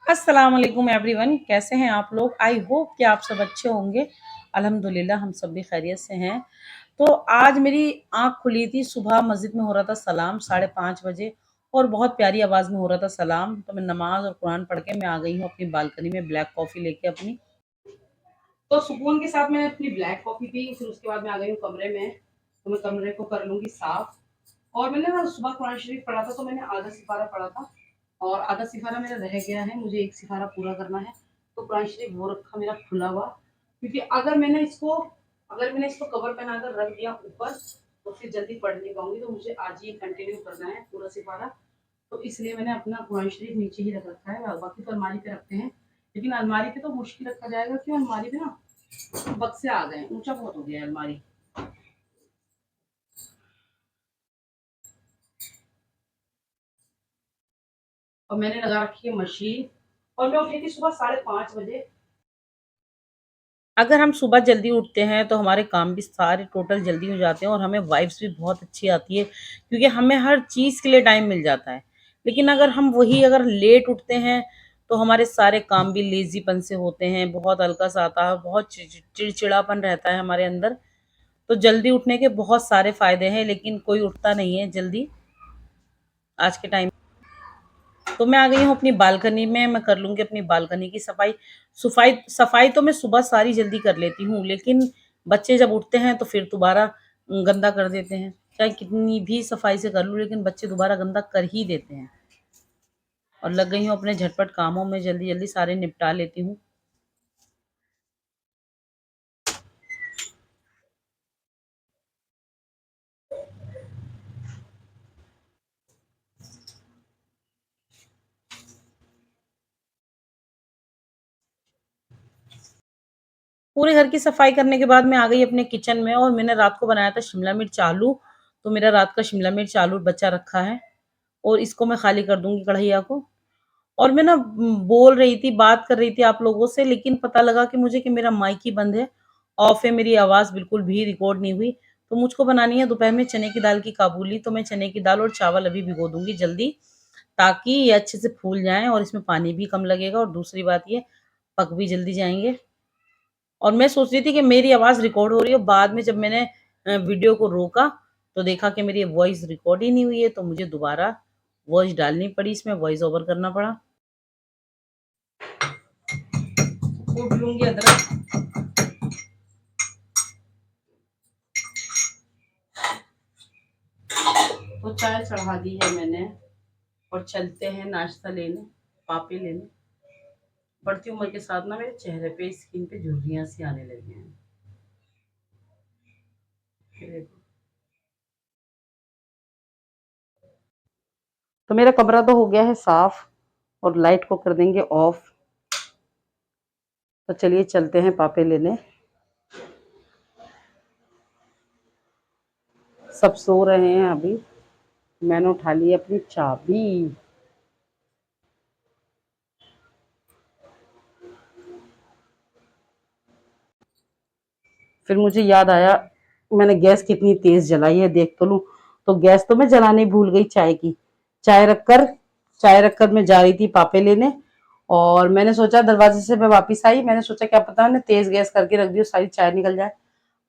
अस्सलाम वालेकुम एवरीवन, कैसे हैं आप लोग? आई होप कि आप सब अच्छे होंगे। अल्हम्दुलिल्लाह हम सब भी खैरियत से हैं। तो आज मेरी आँख खुली थी, सुबह मस्जिद में हो रहा था सलाम 5:30 बजे और बहुत प्यारी आवाज़ में हो रहा था सलाम। तो मैं नमाज़ और कुरान पढ़ के मैं आ गई हूँ अपनी बालकनी में ब्लैक कॉफ़ी लेके अपनी। तो सुकून के साथ मैंने अपनी ब्लैक कॉफ़ी पी, फिर उसके बाद मैं आ गई हूँ कमरे में। तो मैं कमरे को कर लूँगी साफ। और मैंने ना सुबह कुरान शरीफ पढ़ा था, तो मैंने आधा सिपारा पढ़ा था और आधा सिपारा मेरा रह गया है, मुझे एक सिपारा पूरा करना है। तो कुरान शरीफ वो रखा मेरा खुला हुआ, क्योंकि अगर मैंने इसको कवर पहनाकर रख दिया ऊपर तो फिर जल्दी पढ़ नहीं पाऊंगी, तो मुझे आज ही कंटिन्यू करना है पूरा सिपारा। तो इसलिए मैंने अपना कुरान शरीफ नीचे ही रख रखा है, बाकी तो अलमारी पे रखते हैं। लेकिन अलमारी पे तो मुश्किल रखा जाएगा, क्यों अलमारी पे ना बक्से आ गए हैं, ऊंचा बहुत हो गया है अलमारी। और मैंने लगा रखी है मशीन। और मैं उठी थी सुबह 5:30 बजे। अगर हम सुबह जल्दी उठते हैं तो हमारे काम भी सारे टोटल जल्दी हो जाते हैं और हमें वाइब्स भी बहुत अच्छी आती है, क्योंकि हमें हर चीज़ के लिए टाइम मिल जाता है। लेकिन अगर लेट उठते हैं तो हमारे सारे काम भी लेज़ीपन से होते हैं, बहुत आलस आता है, बहुत चिड़चिड़ापन रहता है हमारे अंदर। तो जल्दी उठने के बहुत सारे फ़ायदे हैं, लेकिन कोई उठता नहीं है जल्दी आज के टाइम। तो मैं आ गई हूँ अपनी बालकनी में, मैं कर लूँगी अपनी बालकनी की सफाई। सफाई तो मैं सुबह सारी जल्दी कर लेती हूँ, लेकिन बच्चे जब उठते हैं तो फिर दोबारा गंदा कर देते हैं। चाहे कितनी भी सफाई से कर लूँ, लेकिन बच्चे दोबारा गंदा कर ही देते हैं। और लग गई हूँ अपने झटपट कामों में, जल्दी-जल्दी सारे निपटा लेती हूँ। पूरे घर की सफाई करने के बाद मैं आ गई अपने किचन में और मैंने रात को बनाया था शिमला मिर्च आलू। तो मेरा रात का शिमला मिर्च आलू बचा रखा है और इसको मैं खाली कर दूँगी कढ़ैया को। और मैं ना बोल रही थी, बात कर रही थी आप लोगों से, लेकिन पता लगा कि मुझे कि मेरा माइक ही बंद है, ऑफ है, मेरी आवाज़ बिल्कुल भी रिकॉर्ड नहीं हुई। तो मुझको बनानी है दोपहर में चने की दाल की काबुली, तो मैं चने की दाल और चावल अभी भिगो दूँगी जल्दी, ताकि ये अच्छे से फूल जाएँ और इसमें पानी भी कम लगेगा और दूसरी बात ये पक भी जल्दी जाएँगे। और मैं सोच रही थी कि मेरी आवाज़ रिकॉर्ड हो रही है, बाद में जब मैंने वीडियो को रोका, तो देखा कि मेरी वॉइस रिकॉर्ड ही नहीं हुई है, तो मुझे दोबारा वॉइस डालनी पड़ी, इसमें वॉइस ओवर करना पड़ा। कूट लूँगी अदरक। तो चाय चढ़ा दी है मैंने और चलते हैं नाश्ता लेने, पापे लेने। बढ़ती उम्र के साथ ना मेरे चेहरे पे, स्किन पे झुर्रियाँ सी आने लगी हैं। ये देखो। तो मेरा कमरा तो हो गया है साफ और लाइट को कर देंगे ऑफ। तो चलिए चलते हैं पापे लेने। सब सो रहे हैं अभी। मैंने उठा ली अपनी चाबी। फिर मुझे याद आया, मैंने गैस कितनी तेज जलाई है, देख तो लूं। तो गैस तो मैं जलाने भूल गई चाय की। चाय रखकर चाय रखकर मैं जा रही थी पापे लेने। और मैंने सोचा, दरवाजे से मैं वापस आई, मैंने सोचा क्या पता मैंने तेज गैस करके रख दी, सारी चाय निकल जाए।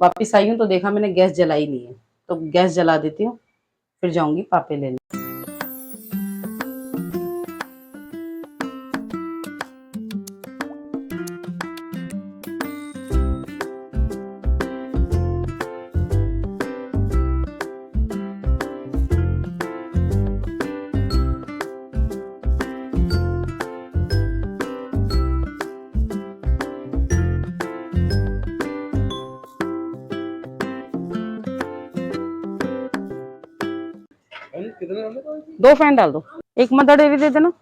वापस आई हूँ तो देखा मैंने गैस जलाई नहीं है। तो गैस जला देती हूँ, फिर जाऊंगी पापे लेने। 2 फैन डाल दो, एक मदर डेयरी दे देना।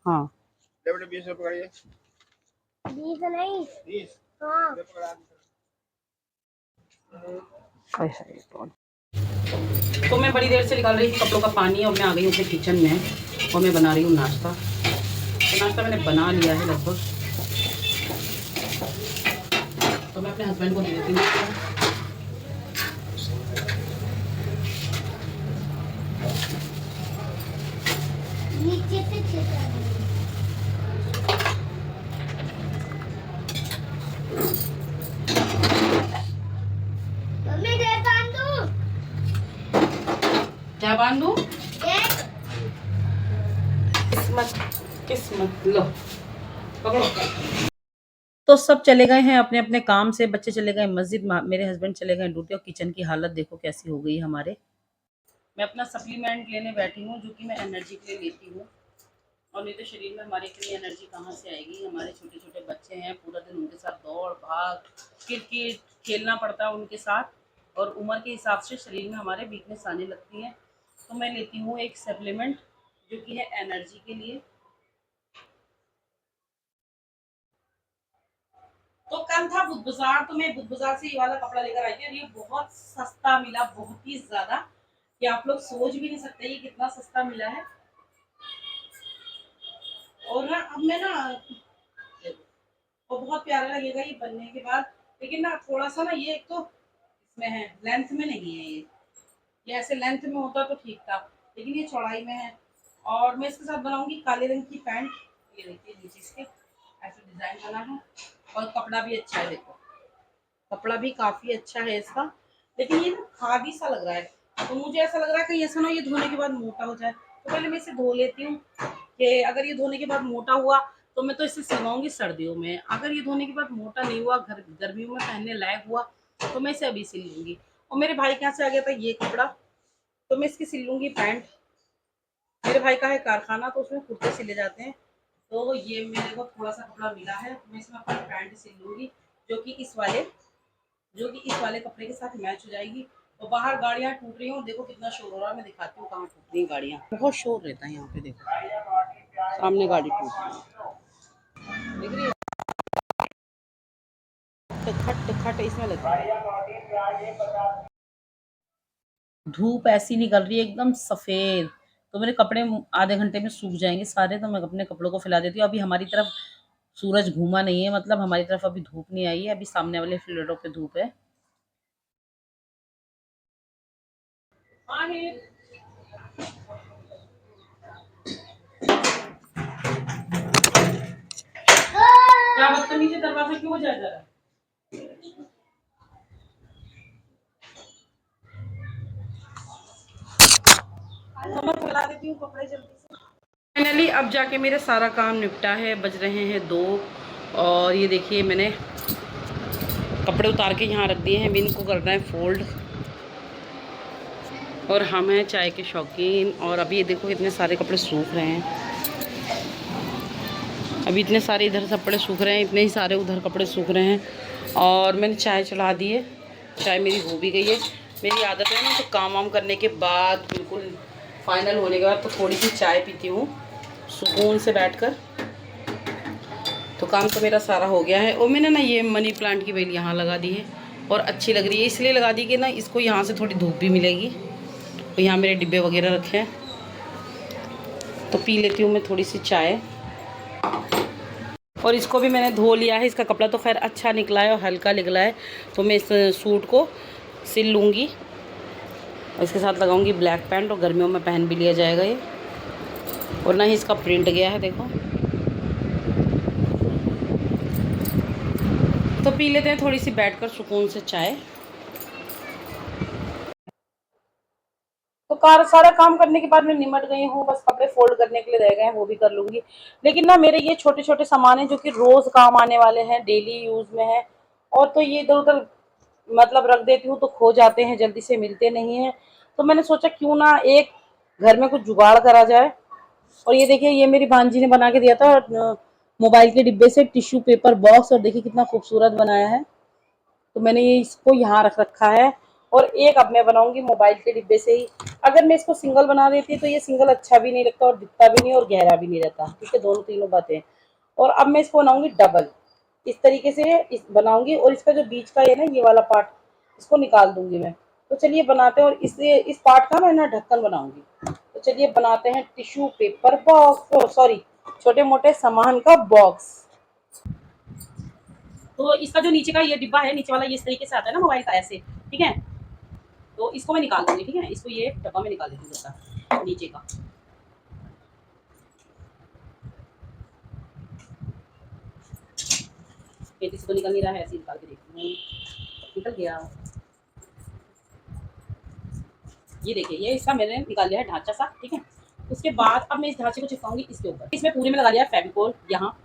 हाँ। 20 नहीं। हाँ। तो मैं बड़ी देर से निकाल रही थी कपड़ों का पानी और मैं आ गई हूँ अपने किचन में और मैं बना रही हूँ नाश्ता। तो नाश्ता मैंने बना लिया है लगभग। तो मैं अपने हस्बैंड को दे देती हूँ। नीचे से क्या बांधू? किस्मत किस्मत, लो पकड़ो। तो सब चले गए हैं अपने अपने काम से, बच्चे चले गए मस्जिद, मेरे हस्बैंड चले गए ड्यूटी, और किचन की हालत देखो कैसी हो गई हमारे। मैं अपना सप्लीमेंट लेने बैठी हूँ जो कि मैं एनर्जी के लिए लेती हूँ, और नहीं तो शरीर में हमारे इतनी एनर्जी कहाँ से आएगी। हमारे छोटे छोटे बच्चे हैं, पूरा दिन उनके साथ दौड़ भाग क्रिकेट खेलना पड़ता है उनके साथ, और उम्र के हिसाब से शरीर में हमारे वीकनेस आने लगती है। तो मैं लेती हूँ एक सप्लीमेंट जो कि है एनर्जी के लिए। तो कल था बुध बाजार, तो मैं बुध बाजार से ये वाला कपड़ा लेकर आई थी, और ये बहुत सस्ता मिला, बहुत ही ज्यादा, कि आप लोग सोच भी नहीं सकते ये कितना सस्ता मिला है। और ना अब मैं ना, और बहुत प्यारा लगेगा ये बनने के बाद, लेकिन ना थोड़ा सा ना ये एक तो इसमें है, लेंथ में नहीं है ये ऐसे लेंथ में होता तो ठीक था, लेकिन ये चौड़ाई में है। और मैं इसके साथ बनाऊंगी काले रंग की पैंट। ये देखिए नीचे इसके ऐसे डिजाइन बना है, और कपड़ा भी अच्छा है, देखो कपड़ा भी काफी अच्छा है इसका, लेकिन ये ना खादी सा लग रहा है। तो मुझे ऐसा लग रहा है कि ऐसा ना ये धोने के बाद मोटा हो जाए, तो पहले मैं इसे धो लेती हूँ, कि अगर ये धोने के बाद मोटा हुआ तो मैं तो इसे सिलवाऊंगी सर्दियों में, अगर ये धोने के बाद मोटा नहीं हुआ, गर्मियों में पहनने लायक हुआ, तो मैं इसे अभी सिल लूंगी। और मेरे भाई के यहाँ से आ गया था ये कपड़ा, तो मैं इसकी सिल लूंगी पैंट। मेरे भाई का है कारखाना, तो उसमें कुर्ते सिले जाते हैं, तो ये मेरे को थोड़ा सा कपड़ा मिला है, मैं इसमें अपनी पैंट सिल लूंगी, जो कि इस वाले कपड़े के साथ मैच हो जाएगी। और बाहर गाड़ियां टूट रही हूँ, देखो कितना शोर हो रहा है, मैं दिखाती हूँ कहाँ टूट रही है गाड़ियाँ, बहुत शोर रहता है यहाँ पे, देखो सामने गाड़ी टूट रही है, देख रही है, खट खट इसमें लग रहा है। धूप ऐसी निकल रही है एकदम सफेद, तो मेरे कपड़े आधे घंटे में सूख जाएंगे सारे, तो मैं अपने कपड़ों को फैला देती हूँ। अभी हमारी तरफ सूरज घूमा नहीं है, मतलब हमारी तरफ अभी धूप नहीं आई है, अभी सामने वाले फ्लैटों पे धूप है। क्या बदतमीजी, दरवाजा क्यों जा रहा है? तो मैं फैला देती हूँ कपड़े जल्दी से। फाइनली अब जाके मेरा सारा काम निपटा है, बज रहे हैं 2, और ये देखिए मैंने कपड़े उतार के यहाँ रख दिए हैं, अभी इनको करना है फोल्ड। और हम हैं चाय के शौकीन, और अभी ये देखो इतने सारे कपड़े सूख रहे हैं, अभी इतने सारे इधर कपड़े सूख रहे हैं, इतने ही सारे उधर कपड़े सूख रहे हैं। और मैंने चाय चला दी है, चाय मेरी हो भी गई है। मेरी आदत है ना, तो काम वाम करने के बाद बिल्कुल फाइनल होने के बाद तो थोड़ी सी चाय पीती हूँ सुकून से बैठकर। तो काम तो मेरा सारा हो गया है, और मैंने ना ये मनी प्लांट की बेल यहाँ लगा दी है, और अच्छी लग रही है, इसलिए लगा दी कि ना इसको यहाँ से थोड़ी धूप भी मिलेगी। तो यहाँ मेरे डिब्बे वगैरह रखे हैं, तो पी लेती हूँ मैं थोड़ी सी चाय। और इसको भी मैंने धो लिया है, इसका कपड़ा तो खैर अच्छा निकला है और हल्का निकला है, तो मैं इस सूट को सिल लूँगी, और इसके साथ लगाऊंगी ब्लैक पैंट, और गर्मियों में पहन भी लिया जाएगा ये। और ना ही इसका प्रिंट गया है, देखो। तो पी लेते हैं थोड़ी सी बैठकर सुकून से चाय। तो सारा काम करने के बाद मैं निमट गई हूँ, बस कपड़े फोल्ड करने के लिए रह गए हैं, वो भी कर लूंगी। लेकिन ना मेरे ये छोटे छोटे सामान हैं जो कि रोज काम आने वाले हैं, डेली यूज में है, और तो ये इधर उधर मतलब रख देती हूँ तो खो जाते हैं, जल्दी से मिलते नहीं हैं। तो मैंने सोचा क्यों ना एक घर में कुछ जुगाड़ करा जाए। और ये देखिए ये मेरी भांजी ने बना के दिया था मोबाइल के डिब्बे से टिश्यू पेपर बॉक्स, और देखिए कितना खूबसूरत बनाया है। तो मैंने ये इसको यहाँ रख रखा है, और एक अब मैं बनाऊंगी मोबाइल के डिब्बे से ही। अगर मैं इसको सिंगल बना देती तो ये सिंगल अच्छा भी नहीं लगता, और दिखता भी नहीं, और गहरा भी नहीं रहता, ठीक है, दोनों तीनों बातें। और अब मैं इसको बनाऊंगी डबल, इस तरीके से इस बनाऊंगी, और इसका जो बीच का है ना ये वाला पार्ट, इसको निकाल दूंगी मैं। तो चलिए बनाते हैं, और इस पार्ट का मैं ना ढक्कन बनाऊंगी। तो चलिए बनाते हैं टिश्यू पेपर बॉक्स, सॉरी छोटे मोटे सामान का बॉक्स। तो इसका जो नीचे का ये डिब्बा है, नीचे वाला ये इस तरीके से आता है ना मोबाइल का, ऐसे, ठीक है। तो इसको मैं निकाल दूंगी, ठीक है, इसको ये डब्बा में निकाल देती हूँ नीचे का। खेती से तो निकल नहीं रहा है, ऐसे निकाल के देखती हूँ, निकल गया। ये देखिए, ये इसका मैंने निकाल लिया है ढांचा सा, ठीक है। उसके बाद अब मैं इस ढांचे को चिपकाऊंगी इसके ऊपर। इसमें पूरे में लगा लिया है फेविकोल यहाँ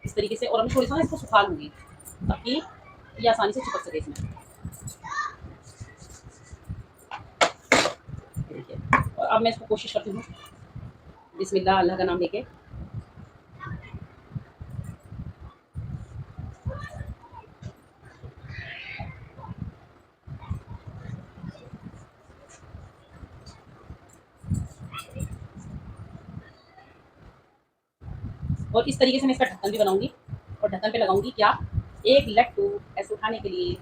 इस तरीके से, और अब थोड़ी सा ना इसको सुखा लूंगी ताकि ये आसानी से चिपक सके इसमें। देखिए, और अब मैं इसको कोशिश करती हूँ बिस्मिल्लाह अल्लाह का नाम लेके। और इस तरीके से मैं इसका ढक्कन भी बनाऊंगी, और ढक्कन पे लगाऊंगी क्या, एक लट्टू ऐसे उठाने के लिए।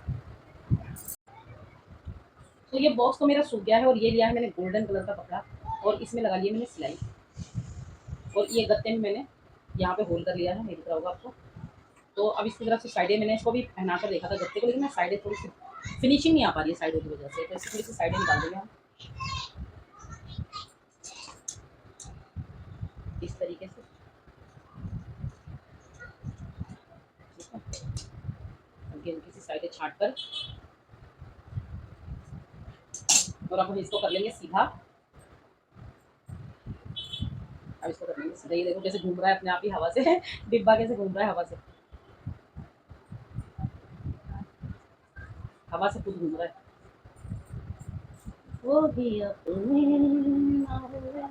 तो ये बॉक्स तो मेरा सूख गया है, और ये लिया है मैंने गोल्डन कलर का कपड़ा, और इसमें लगा लिया मैंने सिलाई, और ये गत्ते में मैंने यहाँ पे होल कर लिया है, नहीं दिख रहा होगा आपको। तो अब इसकी तरफ से साइडें मैंने इसको भी पहना कर देखा था गत्ते को, लेकिन मैं साइडें थोड़ी सी फिनिशिंग नहीं आ पा रही है साइडों की वजह से, तो इसकी थोड़ी सी साइडें निकाल देंगे हम इस तरीके से, ठीक है। हल्की हल्की सी साइडें छाँट कर, और अब हम इसको कर लेंगे सीधा। अब इसको कर लेंगे सीधा, ये देखो कैसे घूम रहा है अपने आप ही हवा से डिब्बा कैसे घूम रहा है हवा से, हवा से खुद घूम रहा है। वो भी अपने ना हुए,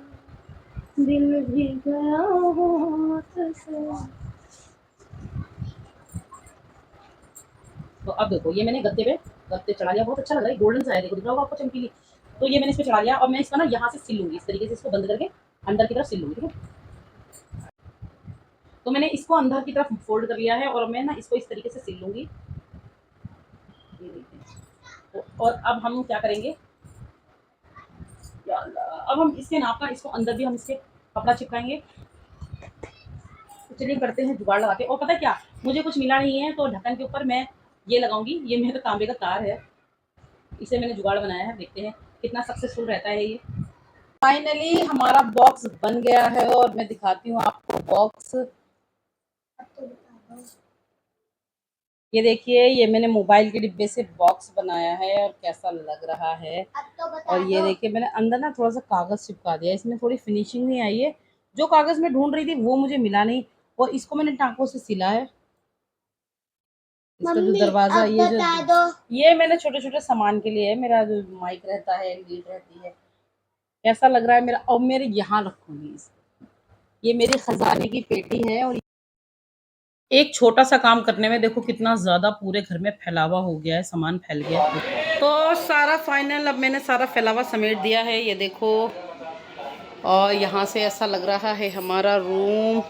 दिल भी गया हाथ से। तो अब देखो ये मैंने गत्ते चढ़ा लिया, बहुत अच्छा लग रहा है, गोल्डन सा है, देखो दिख रहा होगा आपको चमकीली। तो ये मैंने इस पे चढ़ा लिया, और मैं इसका ना यहाँ से सिल लूंगी इस तरीके से, इसको बंद करके अंदर की तरफ सिल लूंगी, ठीक है। तो मैंने इसको अंदर की तरफ फोल्ड कर लिया है, और मैं ना इसको इस तरीके से सिल लूंगी, ये देखिए। और अब हम क्या करेंगे, या अल्लाह, अब हम इसके नाप का इसको अंदर भी हम इसके कपड़ा चिपकाएंगे। तो चलिए करते हैं जुगाड़ लगा के। और पता है क्या, मुझे कुछ मिला नहीं है, तो ढक्कन के ऊपर मैं ये लगाऊंगी, ये मेरा तांबे का तार है, इसे मैंने जुगाड़ बनाया है, देखते हैं कितना सक्सेसफुल रहता है ये। फाइनली हमारा बॉक्स बन गया है, और मैं दिखाती हूँ आपको बॉक्स। ये देखिए, ये मैंने मोबाइल के डिब्बे से बॉक्स बनाया है, और कैसा लग रहा है। और ये देखिए मैंने अंदर ना थोड़ा सा कागज़ चिपका दिया, इसमें थोड़ी फिनिशिंग नहीं आई है, जो कागज़ मैं ढूंढ रही थी वो मुझे मिला नहीं, और इसको मैंने टाँकों से सिला है। इसका जो दरवाज़ा, ये मैंने छोटे-छोटे सामान के लिए है, मेरा जो माइक रहता है, लीड रहती है। कैसा लग रहा है मेरा, अब मेरे यहाँ रखूँगी इसको। ये मेरी खजाने की पेटी है, और एक छोटा-सा काम करने में देखो कितना ज़्यादा पूरे घर में फैलावा हो गया है, सामान फैल गया है। तो सारा फाइनल अब मैंने सारा फैलावा समेट दिया है, ये देखो। और यहाँ से ऐसा लग रहा है हमारा रूम,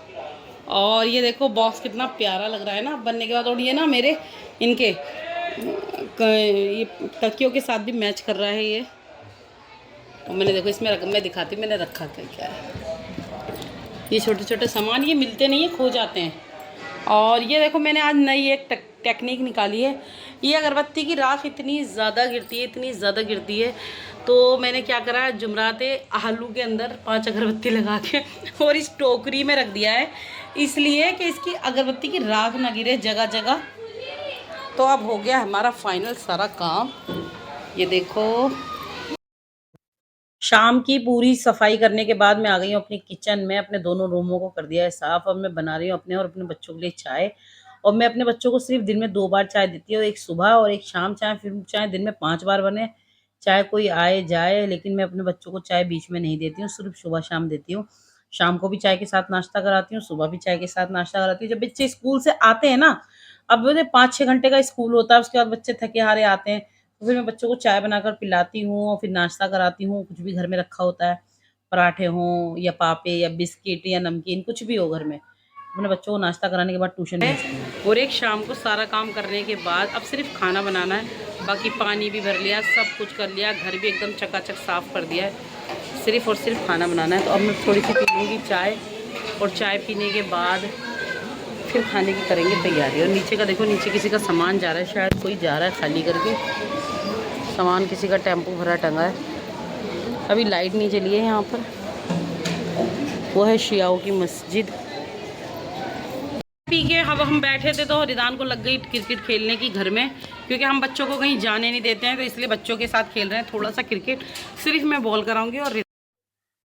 और ये देखो बॉक्स कितना प्यारा लग रहा है ना बनने के बाद। और ये ना मेरे इनके ये तकियों के साथ भी मैच कर रहा है ये। और मैंने देखो इसमें मैं दिखाती हूँ मैंने रखा क्या क्या है। ये छोटे छोटे सामान ये मिलते नहीं है, खो जाते हैं। और ये देखो मैंने आज नई एक टेक्निक निकाली है। ये अगरबत्ती की राख इतनी ज़्यादा गिरती है, इतनी ज़्यादा गिरती है, तो मैंने क्या करा, जुमराते आलू के अंदर 5 अगरबत्ती लगा के और इस टोकरी में रख दिया है, इसलिए कि इसकी अगरबत्ती की राख ना गिरे जगह जगह। तो अब हो गया हमारा फाइनल सारा काम। ये देखो शाम की पूरी सफाई करने के बाद मैं आ गई हूँ अपनी किचन में, अपने दोनों रूमों को कर दिया है साफ़। अब मैं बना रही हूँ अपने और अपने बच्चों के लिए चाय। और मैं अपने बच्चों को सिर्फ दिन में 2 बार चाय देती हूँ, एक सुबह और एक शाम चाय। फिर चाय दिन में 5 बार बने, चाहे कोई आए जाए, लेकिन मैं अपने बच्चों को चाय बीच में नहीं देती हूँ, सिर्फ सुबह शाम देती हूँ। शाम को भी चाय के साथ नाश्ता कराती हूँ, सुबह भी चाय के साथ नाश्ता कराती हूँ। जब बच्चे स्कूल से आते हैं ना, अब 5-6 घंटे का स्कूल होता है, उसके बाद बच्चे थके हारे आते हैं, तो फिर मैं बच्चों को चाय बनाकर पिलाती हूँ और फिर नाश्ता कराती हूँ। कुछ भी घर में रखा होता है, पराठे हों या पापे या बिस्किट या नमकीन, कुछ भी हो घर में, अपने बच्चों को नाश्ता कराने के बाद ट्यूशन भेजती हूँ। और एक शाम को सारा काम करने के बाद अब सिर्फ खाना बनाना है। बाकी पानी भी भर लिया, सब कुछ कर लिया, घर भी एकदम चकाचक साफ़ कर दिया है, सिर्फ और सिर्फ खाना बनाना है। तो अब मैं थोड़ी सी पी लूँगी चाय, और चाय पीने के बाद फिर खाने की करेंगे तैयारी। और नीचे का देखो, नीचे किसी का सामान जा रहा है, शायद कोई जा रहा है खाली करके सामान, किसी का टेम्पो भरा टंगा है। अभी लाइट नहीं जली है यहाँ पर, वो है शियाओं की मस्जिद। पी के अब हम बैठे थे तो रिदान को लग गई क्रिकेट खेलने की घर में, क्योंकि हम बच्चों को कहीं जाने नहीं देते हैं, तो इसलिए बच्चों के साथ खेल रहे हैं थोड़ा सा क्रिकेट। सिर्फ मैं बॉल कराऊंगी और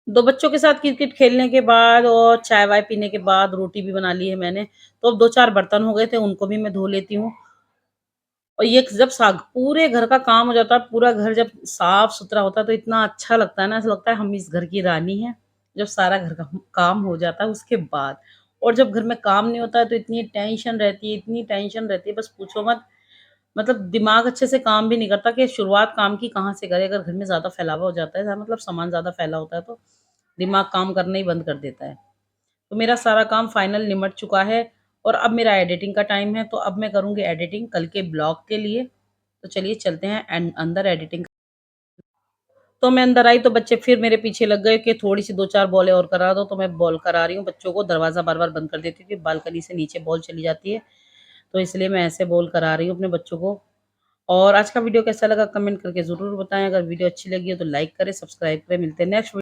दो बच्चों के साथ क्रिकेट खेलने के बाद और चाय वाय पीने के बाद रोटी भी बना ली है मैंने। तो अब 2-4 बर्तन हो गए थे, उनको भी मैं धो लेती हूँ। और ये जब साग पूरे घर का काम हो जाता है, पूरा घर जब साफ-सुथरा होता है तो इतना अच्छा लगता है ना, ऐसा लगता है हम इस घर की रानी हैं। जब सारा घर का काम हो जाता है उसके बाद। और जब घर में काम नहीं होता है तो इतनी टेंशन रहती है, इतनी टेंशन रहती है, बस पूछो मत। मतलब दिमाग अच्छे से काम भी नहीं करता कि शुरुआत काम की कहाँ से करें। अगर घर में ज़्यादा फैलावा हो जाता है, मतलब सामान ज़्यादा फैला होता है तो दिमाग काम करना ही बंद कर देता है। तो मेरा सारा काम फाइनल निमट चुका है और अब मेरा एडिटिंग का टाइम है, तो अब मैं करूँगी एडिटिंग कल के ब्लॉग के लिए। तो चलिए चलते हैं अंदर एडिटिंग। तो मैं अंदर आई तो बच्चे फिर मेरे पीछे लग गए कि थोड़ी-सी 2-4 बॉलें और करा दो, तो मैं बॉल करा रही हूँ बच्चों को। दरवाज़ा बार-बार बंद कर देती थी, बालकनी से नीचे बॉल चली जाती है, तो इसलिए मैं ऐसे बॉल करा रही हूँ अपने बच्चों को। और आज का वीडियो कैसा लगा कमेंट करके ज़रूर बताएँ। अगर वीडियो अच्छी लगी हो तो लाइक करें, सब्सक्राइब करें। मिलते हैं नेक्स्ट